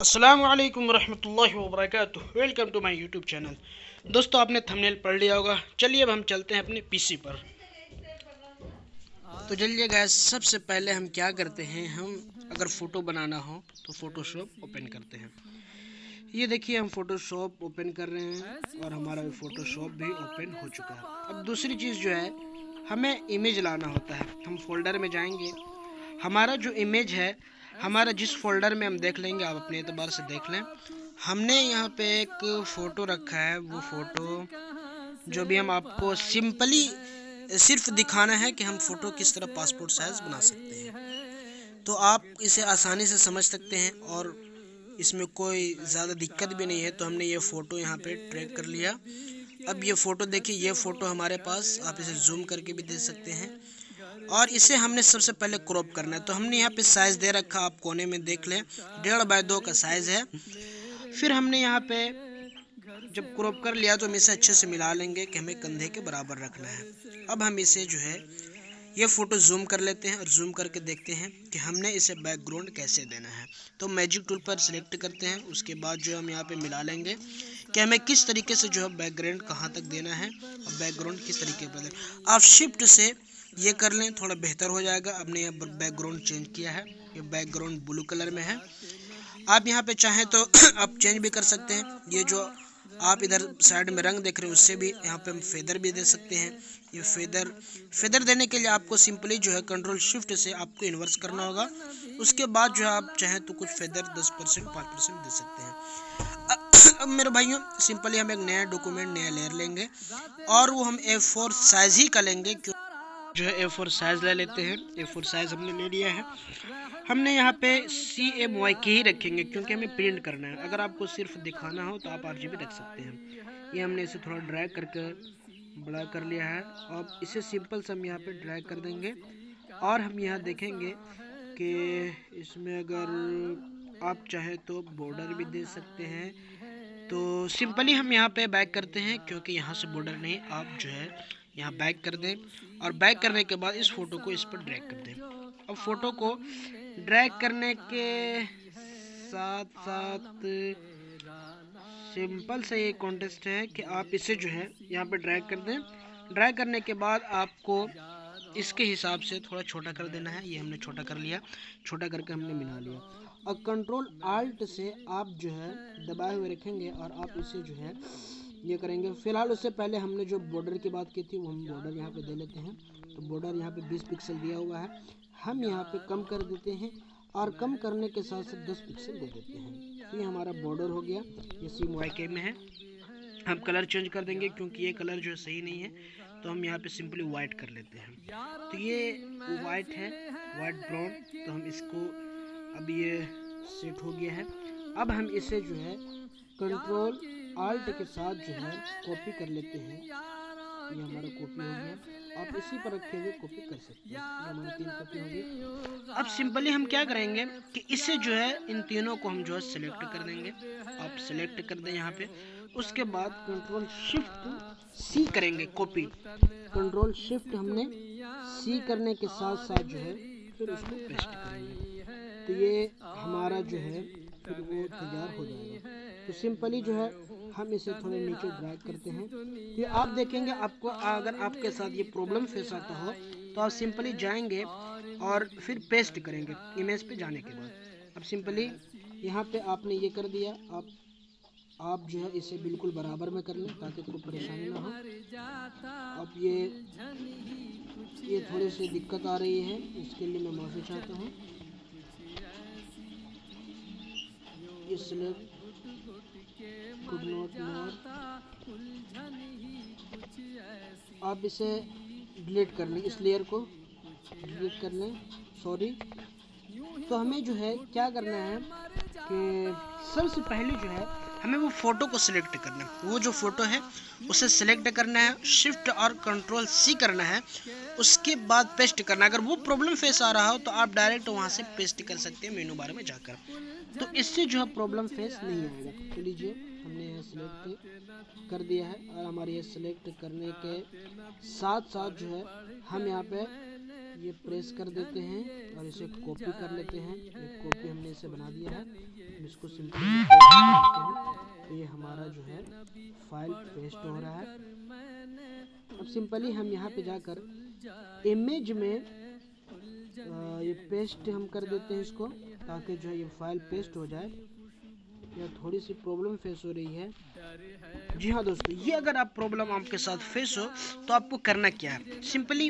अस्सलामुअलैकुम रहमतुल्लाहि व बरकातुहू। Welcome to my YouTube channel. दोस्तों, आपने थंबनेल पढ़ लिया होगा। चलिए अब हम चलते हैं अपने पीसी पर। तो चलिए गाइस, सबसे पहले हम क्या करते हैं, हम अगर फ़ोटो बनाना हो तो फ़ोटोशॉप ओपन करते हैं। ये देखिए, हम फ़ोटोशॉप ओपन कर रहे हैं और हमारा फ़ोटोशॉप भी ओपन हो चुका है। अब दूसरी चीज़ जो है, हमें इमेज लाना होता है। हम फोल्डर में जाएंगे, हमारा जो इमेज है, हमारा जिस फोल्डर में हम देख लेंगे, आप अपने एतबार से देख लें। हमने यहाँ पे एक फ़ोटो रखा है, वो फ़ोटो जो भी हम आपको सिंपली सिर्फ दिखाना है कि हम फ़ोटो किस तरह पासपोर्ट साइज़ बना सकते हैं। तो आप इसे आसानी से समझ सकते हैं और इसमें कोई ज़्यादा दिक्कत भी नहीं है। तो हमने ये फ़ोटो यहाँ पे ट्रैक कर लिया। अब ये फ़ोटो देखिए, ये फ़ोटो हमारे पास, आप इसे जूम करके भी देख सकते हैं। और इसे हमने सबसे पहले क्रॉप करना है। तो हमने यहाँ पे साइज़ दे रखा, आप कोने में देख लें, 1.5x2 का साइज़ है। फिर हमने यहाँ पे जब क्रॉप कर लिया तो हम इसे अच्छे से मिला लेंगे कि हमें कंधे के बराबर रखना है। अब हम इसे जो है, ये फ़ोटो जूम कर लेते हैं और जूम करके देखते हैं कि हमने इसे बैकग्राउंड कैसे देना है। तो मैजिक टूल पर सिलेक्ट करते हैं। उसके बाद जो हम यहाँ पे मिला लेंगे कि हमें किस तरीके से जो है बैकग्राउंड कहाँ तक देना है और बैकग्राउंड किस तरीके पर देना। आप शिफ्ट से ये कर लें, थोड़ा बेहतर हो जाएगा। हमने यहाँ बैकग्राउंड चेंज किया है, ये बैकग्राउंड ब्लू कलर में है। आप यहाँ पे चाहें तो आप चेंज भी कर सकते हैं। ये जो आप इधर साइड में रंग देख रहे हैं, उससे भी यहाँ पे हम फेदर भी दे सकते हैं। ये फेदर देने के लिए आपको सिंपली जो है कंट्रोल शिफ्ट से आपको इन्वर्स करना होगा। उसके बाद जो है आप चाहें तो कुछ फेदर 10% 5% दे सकते हैं। अब मेरे भाइयों, सिंपली हम एक नया डॉक्यूमेंट, नया लेयर लेंगे और वो हम A4 साइज ही का लेंगे। जो है A4 साइज ले लेते हैं। A4 साइज हमने ले लिया है। हमने यहाँ पे CMYK ही रखेंगे क्योंकि हमें प्रिंट करना है। अगर आपको सिर्फ दिखाना हो तो आप RGB रख सकते हैं। ये हमने इसे थोड़ा ड्रैग करके बड़ा कर लिया है। अब इसे सिंपल से हम यहाँ पे ड्रैग कर देंगे और हम यहाँ देखेंगे कि इसमें अगर आप चाहे तो बॉर्डर भी दे सकते हैं। तो सिंपली हम यहाँ पे बैक करते हैं क्योंकि यहाँ से बॉर्डर नहीं, आप जो है यहाँ बैक कर दें और बैक करने के बाद इस फ़ोटो को इस पर ड्रैग कर दें। अब फ़ोटो को ड्रैग करने के साथ साथ सिंपल से ये कॉन्टेस्ट है कि आप इसे जो है यहाँ पे ड्रैग कर दें। ड्रैग करने के बाद आपको इसके हिसाब से थोड़ा छोटा कर देना है। ये हमने छोटा कर लिया, छोटा करके हमने मिला लिया। और कंट्रोल आल्ट से आप जो है दबाए हुए रखेंगे और आप इसे जो है ये करेंगे। फिलहाल उससे पहले हमने जो बॉर्डर की बात की थी, वो हम बॉर्डर यहाँ पे दे लेते हैं। तो बॉर्डर यहाँ पे 20 पिक्सल दिया हुआ है, हम यहाँ पे कम कर देते हैं और कम करने के साथ साथ 10 पिक्सल दे देते हैं। तो ये हमारा बॉर्डर हो गया। ये CMYK में है। हम कलर चेंज कर देंगे क्योंकि ये कलर जो है सही नहीं है, तो हम यहाँ पे सिंपली वाइट कर लेते हैं। तो ये वाइट है, वाइट ब्राउन। तो हम इसको, अब ये सेट हो गया है। अब हम इसे जो है कंट्रोल आल्ट के साथ जो है कॉपी कर लेते हैं। ये हमारा कॉपी हो गया। आप इसी पर रखे हुए कॉपी कर सकते हैं। ये हमारी 3 कॉपी हो गई। अब सिंपली हम क्या करेंगे कि इसे जो है, इन तीनों को हम जो है सिलेक्ट कर देंगे। आप सिलेक्ट कर दें यहाँ पे। उसके बाद कंट्रोल शिफ्ट C करेंगे, कॉपी। कंट्रोल शिफ्ट हमने C करने के साथ साथ जो है फिर उसको पेस्ट करेंगे। तो ये हमारा जो है फिर वो तैयार हो जाएगा। तो सिंपली जो है हम इसे थोड़े नीचे ड्रैग करते हैं। तो आप देखेंगे, आपको अगर आपके साथ ये प्रॉब्लम फेस आता हो तो आप सिंपली जाएंगे और फिर पेस्ट करेंगे इमेज पे जाने के बाद। अब सिंपली यहाँ पे आपने ये कर दिया। आप जो है इसे बिल्कुल बराबर में कर लें ताकि कोई परेशानी ना हो। अब ये थोड़ी सी दिक्कत आ रही है, इसके लिए मैं माफ़ी चाहता हूँ। ये सिलेक्ट कुड नॉट मोर, आप इसे डिलीट कर लें, इस लेयर को डिलीट कर लें, सॉरी। तो हमें जो है क्या करना है कि सबसे पहले जो है हमें वो फ़ोटो को सिलेक्ट करना है। वो जो फ़ोटो है उसे सिलेक्ट करना है, शिफ्ट और कंट्रोल C करना है। उसके बाद पेस्ट करना है। अगर वो प्रॉब्लम फेस आ रहा हो तो आप डायरेक्ट वहाँ से पेस्ट कर सकते हैं मेनू बार में जाकर। तो इससे जो है प्रॉब्लम फेस नहीं आएगा। तो लीजिए, हमने यहाँ सिलेक्ट कर दिया है और हमारे ये सिलेक्ट करने के साथ साथ जो है हम यहाँ पे ये प्रेस कर देते हैं और इसे कॉपी कर लेते हैं। एक कॉपी हमने इसे बना दिया है हम इसको सिंपली पेस्ट करते हैं तो ये हमारा जो है फाइल पेस्ट हो रहा है। अब सिंपली हम यहाँ पे जाकर इमेज में ये पेस्ट हम कर देते हैं इसको, ताकि जो है ये फाइल पेस्ट हो जाए। या थोड़ी सी प्रॉब्लम फेस हो रही है। जी हाँ दोस्तों, ये अगर आप प्रॉब्लम आपके साथ फेस हो तो आपको करना क्या है, सिंपली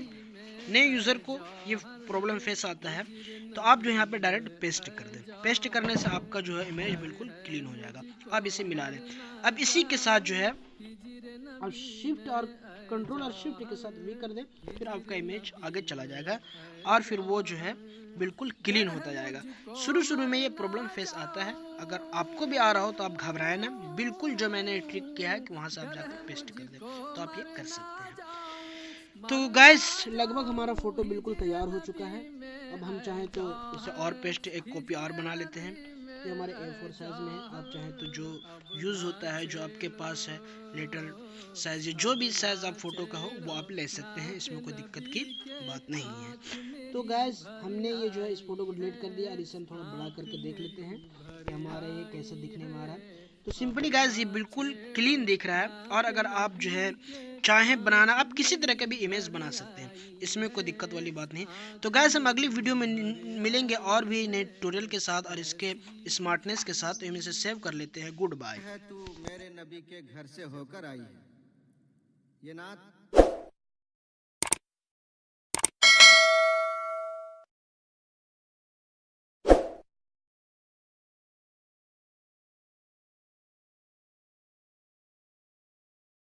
नए यूज़र को ये प्रॉब्लम फेस आता है तो आप जो यहाँ पे डायरेक्ट पेस्ट कर दें। पेस्ट करने से आपका जो है इमेज बिल्कुल क्लीन हो जाएगा। आप इसे मिला लें। अब इसी के साथ जो है आप शिफ्ट और कंट्रोल और शिफ्ट के साथ भी कर दें, फिर आपका इमेज आगे चला जाएगा और फिर वो जो है बिल्कुल क्लीन होता जाएगा। शुरू में ये प्रॉब्लम फेस आता है, अगर आपको भी आ रहा हो तो आप घबराएं ना। बिल्कुल जो मैंने ट्रिक किया है कि वहाँ से आप जाकर पेस्ट कर दें, तो आप ये कर सकते हैं। तो गाइस लगभग हमारा फ़ोटो बिल्कुल तैयार हो चुका है। अब हम चाहें तो इसे और पेस्ट एक कॉपी और बना लेते हैं। ये हमारे A4 साइज़ में है। आप चाहें तो जो यूज़ होता है, जो आपके पास है लेटर साइज़, जो भी साइज़ आप फ़ोटो का हो वो आप ले सकते हैं, इसमें कोई दिक्कत की बात नहीं है। तो गाइस हमने ये जो है इस फ़ोटो को डिलीट कर दिया और इसे हम थोड़ा बड़ा करके देख लेते हैं कि हमारा ये कैसा दिखने में आ रहा है। तो सिंपली गाइस ये बिल्कुल क्लीन दिख रहा है। और अगर आप जो है चाहें बनाना, आप किसी तरह का भी इमेज बना सकते हैं, इसमें कोई दिक्कत वाली बात नहीं। तो गाइस हम अगली वीडियो में मिलेंगे और भी नए ट्यूटोरियल के साथ और इसके स्मार्टनेस के साथ। तो हम इसे सेव कर लेते हैं। Goodbye. तू मेरे नबी के घर से होकर आई है, ये नात